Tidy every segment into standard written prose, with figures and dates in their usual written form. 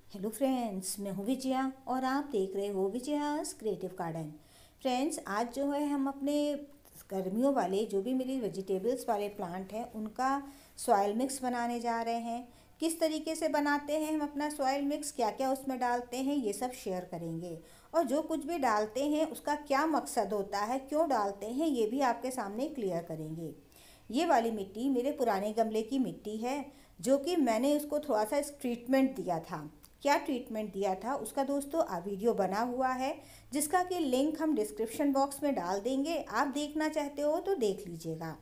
Hello friends, मैं हूँ विजया और आप देख रहे हो विजयास क्रिएटिव गार्डन। फ्रेंड्स, आज जो है हम अपने गर्मियों वाले जो भी मेरी वेजिटेबल्स वाले प्लांट हैं उनका सॉइल मिक्स बनाने जा रहे हैं। किस तरीके से बनाते हैं हम अपना सॉइल मिक्स, क्या क्या उसमें डालते हैं, ये सब शेयर करेंगे। और जो कुछ भी डालते हैं उसका क्या मकसद होता है, क्यों डालते हैं, ये भी आपके सामने क्लियर करेंगे। ये वाली मिट्टी मेरे पुराने गमले की मिट्टी है, जो कि मैंने उसको थोड़ा सा ट्रीटमेंट दिया था। क्या ट्रीटमेंट दिया था उसका दोस्तों वीडियो बना हुआ है, जिसका कि लिंक हम डिस्क्रिप्शन बॉक्स में डाल देंगे। आप देखना चाहते हो तो देख लीजिएगा।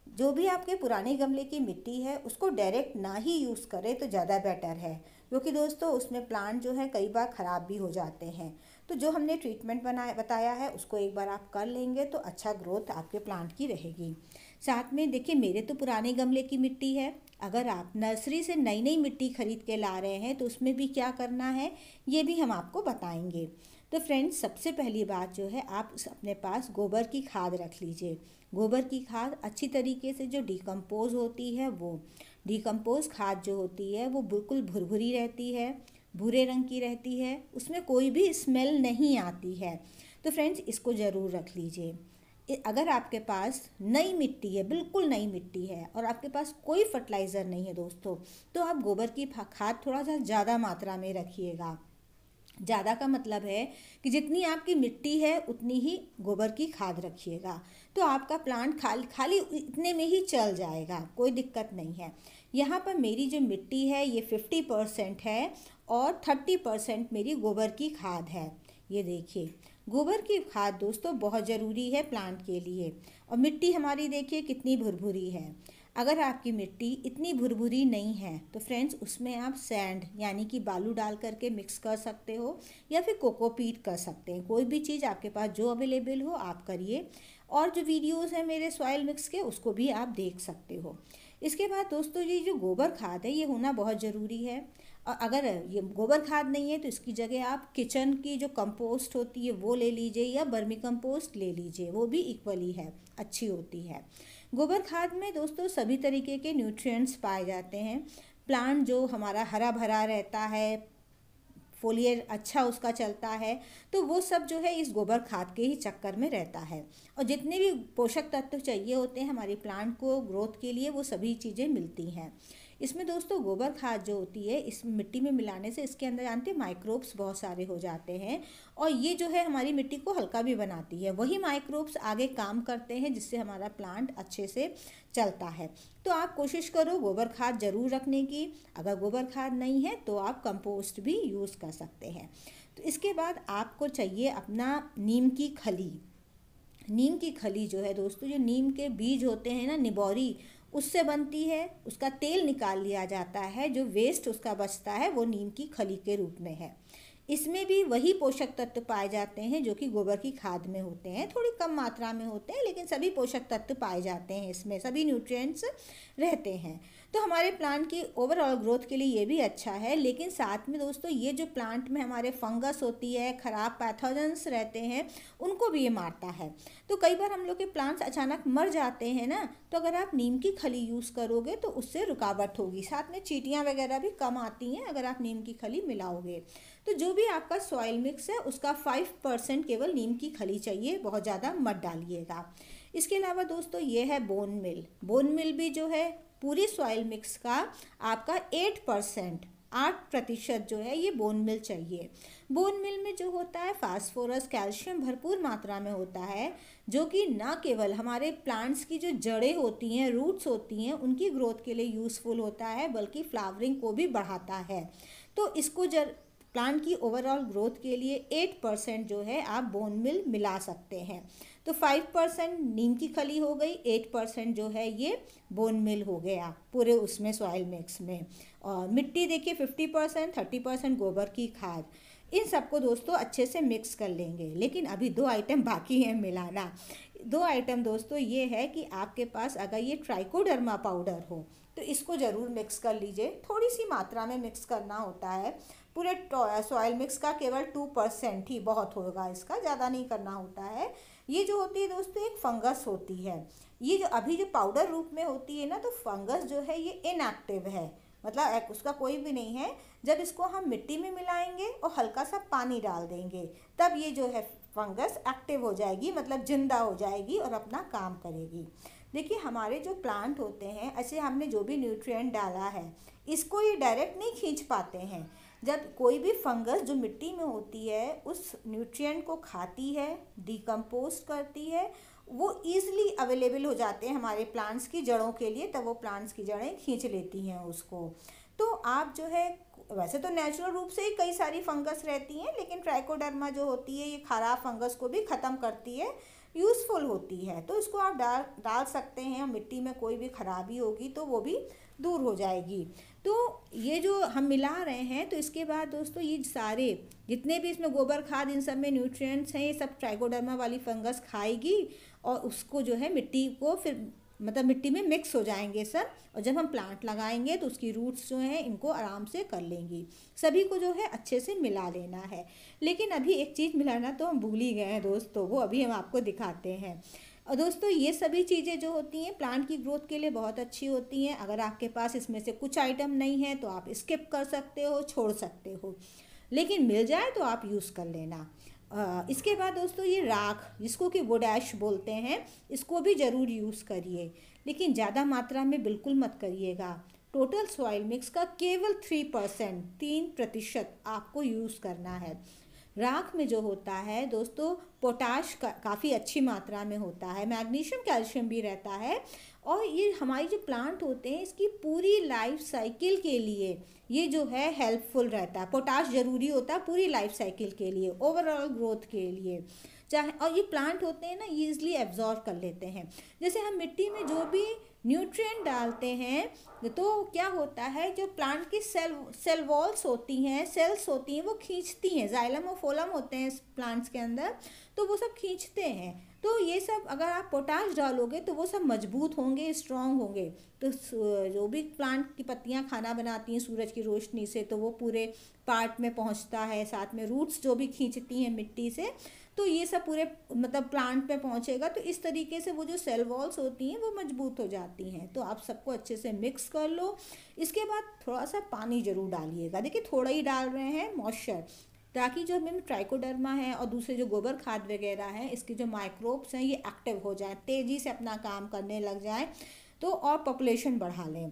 जो भी आपके पुराने गमले की मिट्टी है उसको डायरेक्ट ना ही यूज़ करें तो ज़्यादा बेटर है, क्योंकि दोस्तों उसमें प्लांट जो है कई बार ख़राब भी हो जाते हैं। तो जो हमने ट्रीटमेंट बताया है उसको एक बार आप कर लेंगे तो अच्छा ग्रोथ आपके प्लांट की रहेगी। साथ में देखिए, मेरे तो पुराने गमले की मिट्टी है। अगर आप नर्सरी से नई नई मिट्टी खरीद के ला रहे हैं तो उसमें भी क्या करना है ये भी हम आपको बताएंगे। तो फ्रेंड्स, सबसे पहली बात जो है, आप अपने पास गोबर की खाद रख लीजिए। गोबर की खाद अच्छी तरीके से जो डिकम्पोज होती है, वो डिकम्पोज खाद जो होती है वो बिल्कुल भुरभुरी रहती है, भूरे रंग की रहती है, उसमें कोई भी स्मेल नहीं आती है। तो फ्रेंड्स, इसको ज़रूर रख लीजिए। अगर आपके पास नई मिट्टी है, बिल्कुल नई मिट्टी है और आपके पास कोई फर्टिलाइज़र नहीं है दोस्तों, तो आप गोबर की खाद थोड़ा सा ज़्यादा मात्रा में रखिएगा। ज़्यादा का मतलब है कि जितनी आपकी मिट्टी है उतनी ही गोबर की खाद रखिएगा, तो आपका प्लांट खाली इतने में ही चल जाएगा, कोई दिक्कत नहीं है। यहाँ पर मेरी जो मिट्टी है ये 50% है और 30% मेरी गोबर की खाद है। ये देखिए, गोबर की खाद दोस्तों बहुत ज़रूरी है प्लांट के लिए। और मिट्टी हमारी देखिए कितनी भुरभुरी है। अगर आपकी मिट्टी इतनी भुरभुरी नहीं है तो फ्रेंड्स उसमें आप सैंड यानी कि बालू डाल करके मिक्स कर सकते हो, या फिर कोकोपीट कर सकते हैं। कोई भी चीज़ आपके पास जो अवेलेबल हो आप करिए। और जो वीडियोस हैं मेरे सॉइल मिक्स के उसको भी आप देख सकते हो। इसके बाद दोस्तों, ये जो गोबर खाद है ये होना बहुत ज़रूरी है। और अगर ये गोबर खाद नहीं है तो इसकी जगह आप किचन की जो कंपोस्ट होती है वो ले लीजिए, या बर्मी कंपोस्ट ले लीजिए, वो भी इक्वली है, अच्छी होती है। गोबर खाद में दोस्तों सभी तरीके के न्यूट्रिएंट्स पाए जाते हैं। प्लांट जो हमारा हरा भरा रहता है, फोलियर अच्छा उसका चलता है, तो वो सब जो है इस गोबर खाद के ही चक्कर में रहता है। और जितने भी पोषक तत्व चाहिए होते हैं हमारे प्लांट को ग्रोथ के लिए वो सभी चीज़ें मिलती हैं इसमें। दोस्तों गोबर खाद जो होती है इस मिट्टी में मिलाने से इसके अंदर जानते हैं माइक्रोब्स बहुत सारे हो जाते हैं, और ये जो है हमारी मिट्टी को हल्का भी बनाती है। वही माइक्रोब्स आगे काम करते हैं जिससे हमारा प्लांट अच्छे से चलता है। तो आप कोशिश करो गोबर खाद ज़रूर रखने की। अगर गोबर खाद नहीं है तो आप कंपोस्ट भी यूज़ कर सकते हैं। तो इसके बाद आपको चाहिए अपना नीम की खली। नीम की खली जो है दोस्तों, जो नीम के बीज होते हैं ना, निबोरी, उससे बनती है। उसका तेल निकाल लिया जाता है, जो वेस्ट उसका बचता है वो नीम की खली के रूप में है। इसमें भी वही पोषक तत्व पाए जाते हैं जो कि गोबर की खाद में होते हैं, थोड़ी कम मात्रा में होते हैं लेकिन सभी पोषक तत्व पाए जाते हैं इसमें, सभी न्यूट्रिएंट्स रहते हैं। तो हमारे प्लांट की ओवरऑल ग्रोथ के लिए ये भी अच्छा है। लेकिन साथ में दोस्तों ये जो प्लांट में हमारे फंगस होती है, ख़राब पैथोजेंस रहते हैं, उनको भी ये मारता है। तो कई बार हम लोग के प्लांट्स अचानक मर जाते हैं ना, तो अगर आप नीम की खली यूज़ करोगे तो उससे रुकावट होगी। साथ में चींटियाँ वगैरह भी कम आती हैं अगर आप नीम की खली मिलाओगे। तो जो भी आपका सॉइल मिक्स है उसका 5% केवल नीम की खली चाहिए, बहुत ज़्यादा मत डालिएगा। इसके अलावा दोस्तों ये है बोन मिल। बोन मिल भी जो है पूरी सॉइल मिक्स का आपका 8% जो है ये बोन मिल चाहिए। बोन मिल में जो होता है फास्फोरस, कैल्शियम भरपूर मात्रा में होता है, जो कि ना केवल हमारे प्लांट्स की जो जड़ें होती हैं, रूट्स होती हैं, उनकी ग्रोथ के लिए यूज़फुल होता है, बल्कि फ्लावरिंग को भी बढ़ाता है। तो इसको प्लांट की ओवरऑल ग्रोथ के लिए 8% जो है आप बोन मिल मिला सकते हैं। तो 5% नीम की खली हो गई, 8% जो है ये बोन मिल हो गया पूरे उसमें सॉइल मिक्स में। और मिट्टी देखिए 50%, 30% गोबर की खाद। इन सबको दोस्तों अच्छे से मिक्स कर लेंगे। लेकिन अभी 2 आइटम बाकी हैं मिलाना। 2 आइटम दोस्तों ये है कि आपके पास अगर ये ट्राइकोडर्मा पाउडर हो तो इसको ज़रूर मिक्स कर लीजिए। थोड़ी सी मात्रा में मिक्स करना होता है। पूरे सॉइल मिक्स का केवल 2% ही बहुत होगा, इसका ज़्यादा नहीं करना होता है। ये जो होती है दोस्तों एक फंगस होती है। ये जो अभी जो पाउडर रूप में होती है ना, तो फंगस जो है ये इनएक्टिव है, मतलब उसका कोई भी नहीं है। जब इसको हम मिट्टी में मिलाएंगे और हल्का सा पानी डाल देंगे, तब ये जो है फंगस एक्टिव हो जाएगी, मतलब जिंदा हो जाएगी और अपना काम करेगी। देखिए हमारे जो प्लांट होते हैं, ऐसे हमने जो भी न्यूट्रिएंट डाला है इसको ये डायरेक्ट नहीं खींच पाते हैं। जब कोई भी फंगस जो मिट्टी में होती है उस न्यूट्रिएंट को खाती है, डिकम्पोज करती है, वो ईज़िली अवेलेबल हो जाते हैं हमारे प्लांट्स की जड़ों के लिए, तब वो प्लांट्स की जड़ें खींच लेती हैं उसको। तो आप जो है, वैसे तो नेचुरल रूप से ही कई सारी फंगस रहती हैं, लेकिन ट्राइकोडर्मा जो होती है ये खराब फंगस को भी ख़त्म करती है, यूज़फुल होती है। तो इसको आप डाल सकते हैं। मिट्टी में कोई भी खराबी होगी तो वो भी दूर हो जाएगी। तो ये जो हम मिला रहे हैं, तो इसके बाद दोस्तों ये सारे जितने भी इसमें गोबर खाद इन सब में न्यूट्रिएंट्स हैं, ये सब ट्राइकोडर्मा वाली फंगस खाएगी और उसको जो है मिट्टी को फिर मतलब मिट्टी में मिक्स हो जाएंगे सब। और जब हम प्लांट लगाएंगे तो उसकी रूट्स जो हैं इनको आराम से कर लेंगी। सभी को जो है अच्छे से मिला लेना है। लेकिन अभी एक चीज़ मिलाना तो हम भूल ही गए हैं दोस्तों, वो अभी हम आपको दिखाते हैं। और दोस्तों ये सभी चीज़ें जो होती हैं प्लांट की ग्रोथ के लिए बहुत अच्छी होती हैं। अगर आपके पास इसमें से कुछ आइटम नहीं है तो आप स्किप कर सकते हो, छोड़ सकते हो, लेकिन मिल जाए तो आप यूज़ कर लेना। इसके बाद दोस्तों ये राख, जिसको कि वुड ऐश बोलते हैं, इसको भी ज़रूर यूज़ करिए, लेकिन ज़्यादा मात्रा में बिल्कुल मत करिएगा। टोटल सॉइल मिक्स का केवल 3% आपको यूज़ करना है। राख में जो होता है दोस्तों पोटाश काफ़ी अच्छी मात्रा में होता है, मैग्नीशियम कैल्शियम भी रहता है, और ये हमारी जो प्लांट होते हैं इसकी पूरी लाइफ साइकिल के लिए ये जो है हेल्पफुल रहता है। पोटाश ज़रूरी होता है पूरी लाइफ साइकिल के लिए, ओवरऑल ग्रोथ के लिए। चाहे और ये प्लांट होते हैं ना ईजिली एब्जॉर्ब कर लेते हैं। जैसे हम मिट्टी में जो भी न्यूट्रिएंट डालते हैं तो क्या होता है, जो प्लांट की सेल वॉल्स होती हैं, सेल्स होती हैं, वो खींचती हैं। जाइलम और फोलम होते हैं इस प्लांट्स के अंदर, तो वो सब खींचते हैं। तो ये सब अगर आप पोटाश डालोगे तो वो सब मजबूत होंगे, स्ट्रॉन्ग होंगे। तो जो भी प्लांट की पत्तियां खाना बनाती हैं सूरज की रोशनी से, तो वो पूरे पार्ट में पहुंचता है। साथ में रूट्स जो भी खींचती हैं मिट्टी से, तो ये सब पूरे मतलब प्लांट पे पहुंचेगा। तो इस तरीके से वो जो सेल वॉल्स होती हैं वो मजबूत हो जाती हैं। तो आप सबको अच्छे से मिक्स कर लो। इसके बाद थोड़ा सा पानी ज़रूर डालिएगा, देखिए थोड़ा ही डाल रहे हैं, मॉइस्चर, ताकि जो हमें ट्राइकोडर्मा है और दूसरे जो गोबर खाद वगैरह हैं इसके जो माइक्रोब्स हैं ये एक्टिव हो जाए, तेज़ी से अपना काम करने लग जाए, तो और पॉपुलेशन बढ़ा लें।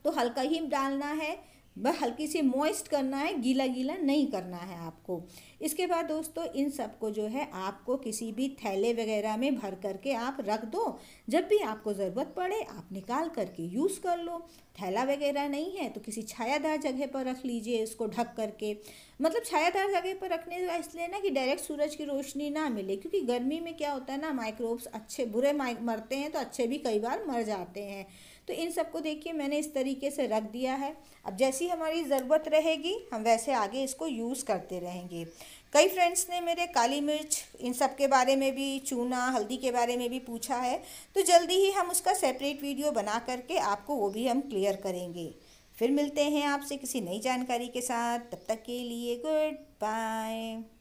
तो हल्का ही डालना है, बस हल्की सी मॉइस्ट करना है, गीला गीला नहीं करना है आपको। इसके बाद दोस्तों इन सबको जो है आपको किसी भी थैले वगैरह में भर करके आप रख दो। जब भी आपको ज़रूरत पड़े आप निकाल करके यूज़ कर लो। थैला वगैरह नहीं है तो किसी छायादार जगह पर रख लीजिए इसको ढक करके। मतलब छायादार जगह पर रखने का इसलिए ना कि डायरेक्ट सूरज की रोशनी ना मिले, क्योंकि गर्मी में क्या होता है ना, माइक्रोब्स अच्छे बुरे मरते हैं, तो अच्छे भी कई बार मर जाते हैं। तो इन सबको देखिए मैंने इस तरीके से रख दिया है। अब जैसी हमारी ज़रूरत रहेगी हम वैसे आगे इसको यूज़ करते रहेंगे। कई फ्रेंड्स ने मेरे काली मिर्च इन सब के बारे में भी, चूना, हल्दी के बारे में भी पूछा है, तो जल्दी ही हम उसका सेपरेट वीडियो बना करके आपको वो भी हम क्लियर करेंगे। फिर मिलते हैं आपसे किसी नई जानकारी के साथ, तब तक के लिए गुड बाय।